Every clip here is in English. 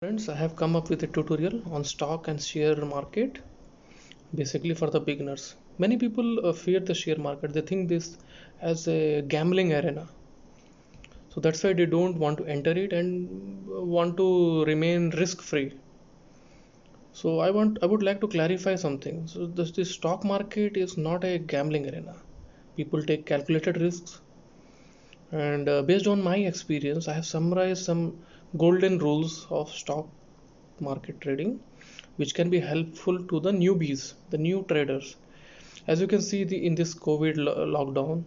Friends, I have come up with a tutorial on stock and share market, basically for the beginners. Many people fear the share market. They think this as a gambling arena. So that's why they don't want to enter it and want to remain risk free. So I would like to clarify something. So this stock market is not a gambling arena. People take calculated risks, and based on my experience, I have summarized some golden rules of stock market trading which can be helpful to the newbies, the new traders. As you can see, in this COVID lockdown,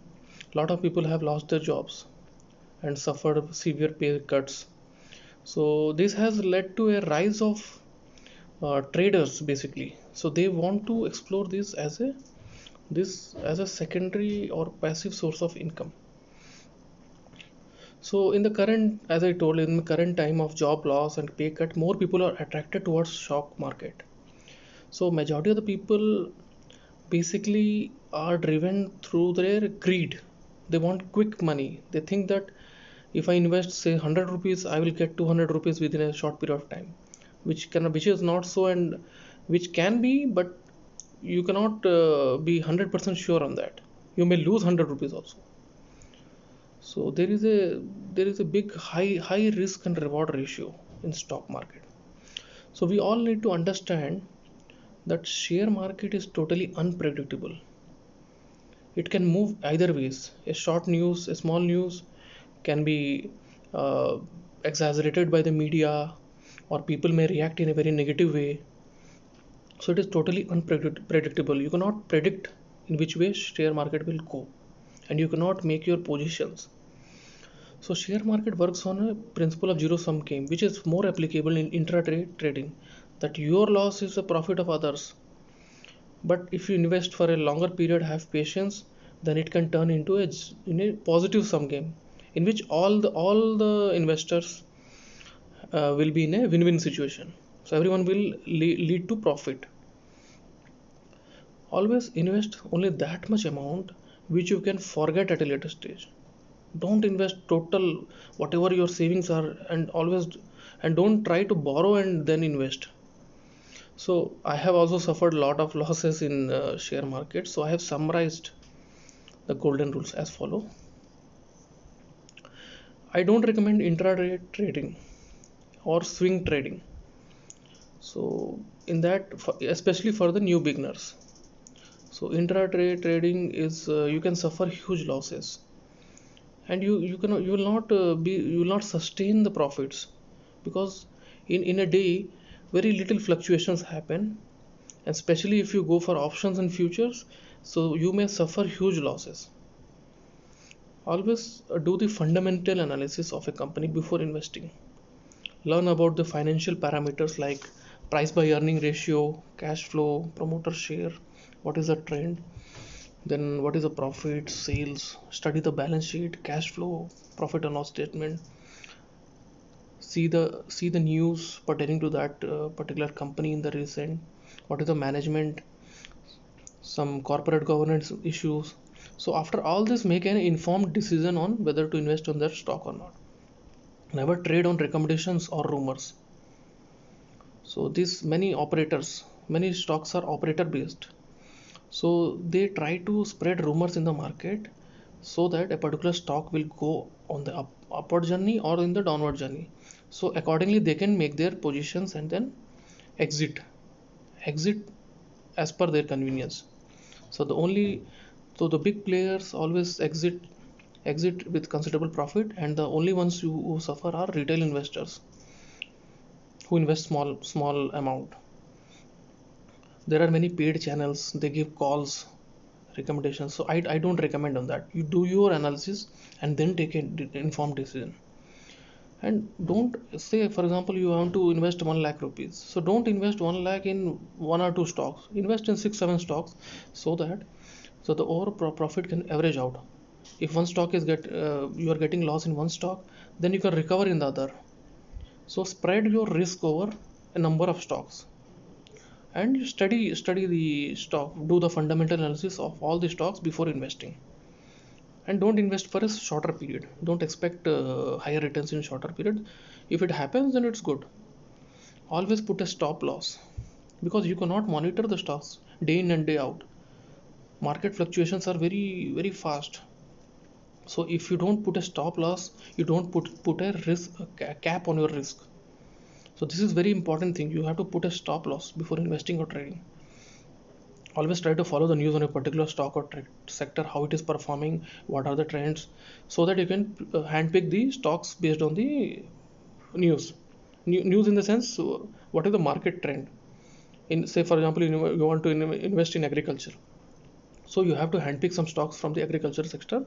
a lot of people have lost their jobs and suffered severe pay cuts. So this has led to a rise of traders basically. So they want to explore this as a secondary or passive source of income. So in the current, as I told, in the current time of job loss and pay cut, more people are attracted towards stock market. So majority of the people basically are driven through their greed. They want quick money. They think that if I invest say 100 rupees, I will get 200 rupees within a short period of time, which is not so, and which can be, but you cannot be 100% sure on that. You may lose 100 rupees also. So there is a big high risk and reward ratio in stock market. So we all need to understand that share market is totally unpredictable. It can move either ways. A short news, a small news can be uh, exaggerated by the media, or people may react in a very negative way. So it is totally unpredictable. You cannot predict in which way share market will go, and you cannot make your positions. So share market works on a principle of zero sum game, which is more applicable in intraday trading. That your loss is the profit of others. But if you invest for a longer period, have patience, then it can turn into a positive sum game, in which all the investors will be in a win-win situation. So everyone will lead to profit. Always invest only that much amount which you can forget at a later stage. Don't invest total whatever your savings are, and don't try to borrow and then invest. So I have also suffered a lot of losses in share market. So I have summarized the golden rules as follow. I don't recommend intraday trading or swing trading. So in that, especially for the new beginners. So intraday trading is you can suffer huge losses, and you will not you will not sustain the profits, because in a day very little fluctuations happen, and especially if you go for options and futures, so you may suffer huge losses. Always do the fundamental analysis of a company before investing. Learn about the financial parameters like price by earning ratio, cash flow, promoter share, what is the trend, then what is the profit, sales, study the balance sheet, cash flow, profit and loss statement, see the news pertaining to that particular company in the recent, what is the management, some corporate governance issues. So after all this, make an informed decision on whether to invest on that stock or not. Never trade on recommendations or rumors. So these many stocks are operator based. So they try to spread rumors in the market so that a particular stock will go on the upward journey or in the downward journey. So accordingly, they can make their positions and then exit exit as per their convenience. So the big players always exit with considerable profit, and the only ones who suffer are retail investors who invest small amount. There are many paid channels, they give calls, recommendations. So I don't recommend on that. You do your analysis and then take an informed decision. And don't say, for example, you want to invest 1 lakh rupees, so don't invest 1 lakh in one or two stocks. Invest in 6 7 stocks, so that the overall profit can average out. If one stock is get you are getting loss in one stock, then you can recover in the other. So spread your risk over a number of stocks, and you study the stock, do the fundamental analysis of all the stocks before investing. And don't invest for a shorter period. Don't expect higher returns in shorter period. If it happens, then it's good. Always put a stop loss, because you cannot monitor the stocks day in and day out. Market fluctuations are very fast. So if you don't put a stop loss, you don't put a risk, a cap on your risk. So this is very important thing. You have to put a stop loss before investing or trading. Always try to follow the news on a particular stock or sector, how it is performing, what are the trends, so that you can handpick the stocks based on the news. News in the sense, what is the market trend. In, say for example, you want to invest in agriculture, so you have to handpick some stocks from the agriculture sector.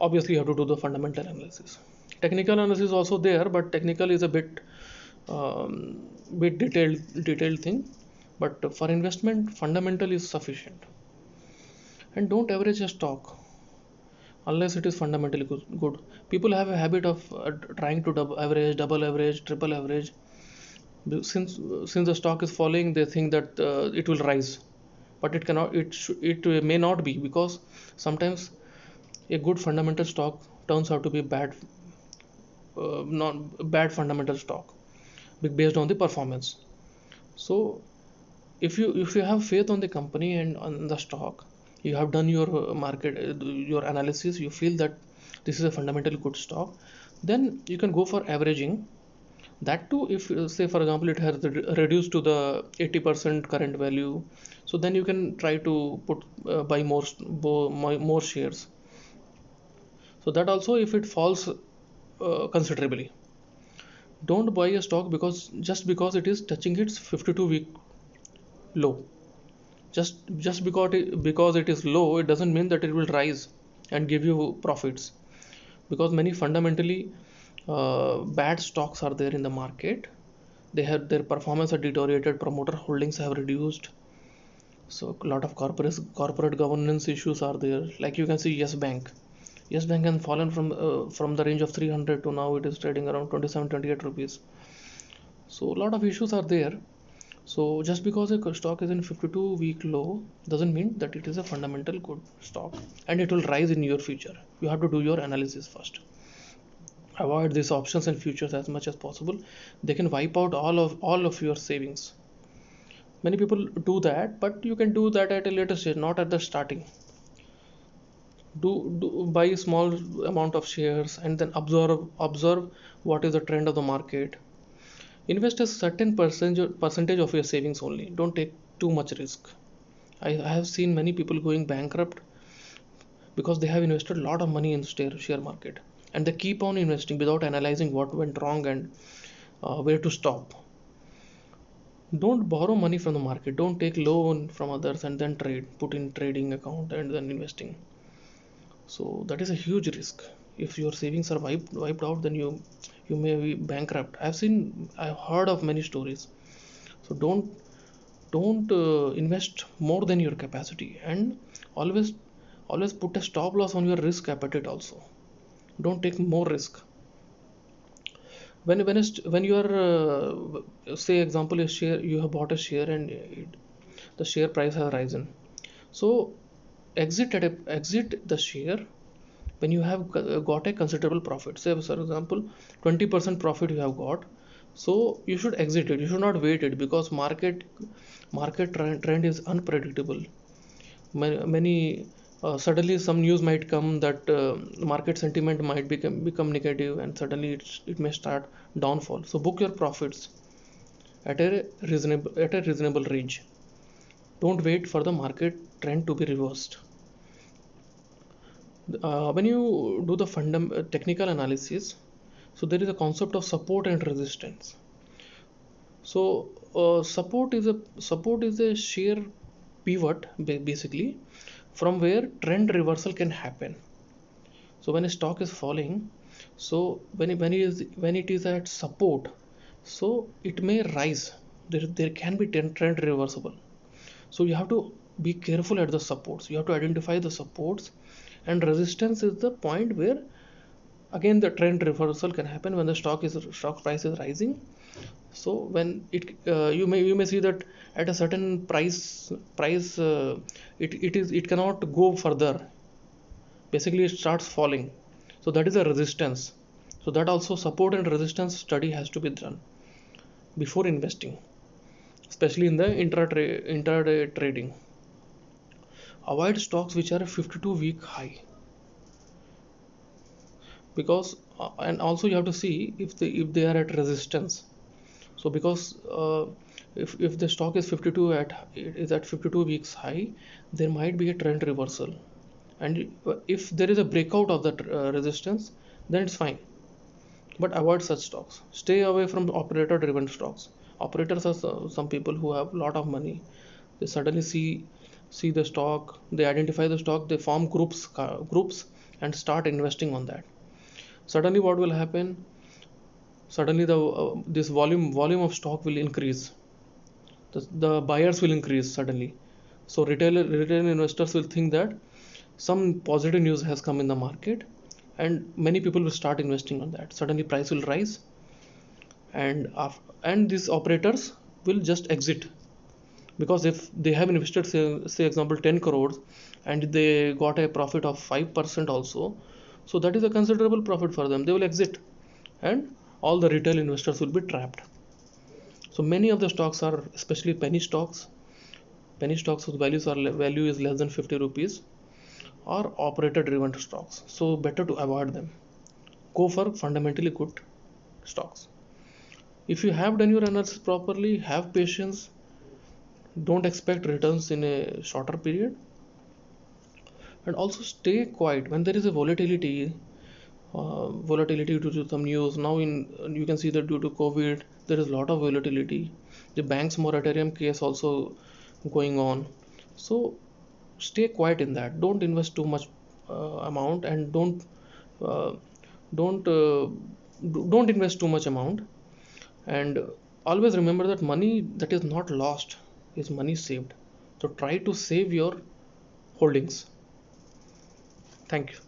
Obviously you have to do the fundamental analysis. Technical analysis is also there, but technical is a bit detailed thing. But for investment, fundamental is sufficient. And don't average a stock unless it is fundamentally good. People have a habit of trying to double average, triple average. Since the stock is falling, they think that it will rise, but it cannot. It may not be, because sometimes a good fundamental stock turns out to be not bad fundamental stock based on the performance. So if you have faith on the company and on the stock, you have done your your analysis, you feel that this is a fundamentally good stock, then you can go for averaging. That too, if say for example it has reduced to the 80% current value, so then you can try to buy more shares. So that also, if it falls considerably, don't buy a stock just because it is touching its 52-week low. Just because it is low, it doesn't mean that it will rise and give you profits, because many fundamentally bad stocks are there in the market. They have their performance are deteriorated, promoter holdings have reduced, so a lot of corporate governance issues are there. Like you can see Yes Bank has fallen from the range of 300 to now it is trading around 27-28 rupees. So a lot of issues are there. So just because a stock is in 52-week low doesn't mean that it is a fundamental good stock and it will rise in your future. You have to do your analysis first. Avoid these options and futures as much as possible. They can wipe out all of your savings. Many people do that, but you can do that at a later stage, not at the starting. Do buy a small amount of shares and then observe what is the trend of the market. Invest a certain percentage of your savings only. Don't take too much risk. I have seen many people going bankrupt because they have invested a lot of money in share market, and they keep on investing without analyzing what went wrong and where to stop. Don't borrow money from the market. Don't take loan from others and then put in trading account and then investing. So that is a huge risk. If your savings are wiped out, then you may be bankrupt. I've heard of many stories. So don't invest more than your capacity, and always always put a stop loss on your risk appetite also. Don't take more risk. When you are say example a share, you have bought a share and the share price has risen. So exit the share when you have got a considerable profit. Say for example 20% profit you have got, so you should exit it. You should not wait it, because market trend is unpredictable. Many suddenly some news might come that market sentiment might become negative, and suddenly it may start downfall. So book your profits at a reasonable range. Don't wait for the market trend to be reversed. When you do the technical analysis, so there is a concept of support and resistance. So support is a sheer pivot basically, from where trend reversal can happen. So when a stock is falling, so when it is at support, so it may rise. There can be trend reversible. So you have to be careful at the supports. You have to identify the supports, and resistance is the point where again the trend reversal can happen when the stock price is rising. So when you may see that at a certain price it cannot go further. Basically it starts falling. So that is a resistance. So that also support and resistance study has to be done. before investing, especially in the intraday trading. Avoid stocks which are a 52-week high, because and also you have to see if they are at resistance. So because if the stock is 52 at 52 weeks high, there might be a trend reversal, and if there is a breakout of that resistance, then it's fine. But avoid such stocks. Stay away from operator driven stocks. Operators are some people who have a lot of money. They suddenly see the stock, they identify the stock, they form groups and start investing on that. Suddenly what will happen? Suddenly the this volume of stock will increase. The buyers will increase suddenly. So retail investors will think that some positive news has come in the market, and many people will start investing on that. Suddenly price will rise, and these operators will just exit, because if they have invested, say example 10 crores, and they got a profit of 5% also, so that is a considerable profit for them. They will exit, and all the retail investors will be trapped. So many of the stocks are, especially penny stocks whose value is less than 50 rupees, or operator driven stocks, so better to avoid them. Go for fundamentally good stocks. If you have done your analysis properly, have patience, don't expect returns in a shorter period, and also stay quiet when there is a volatility due to some news. Now in you can see that due to COVID there is a lot of volatility. The bank's moratorium case also going on. So stay quiet in that. Don't invest too much amount, and uh, don't invest too much amount. And always remember that money that is not lost is money saved. So try to save your holdings. Thank you.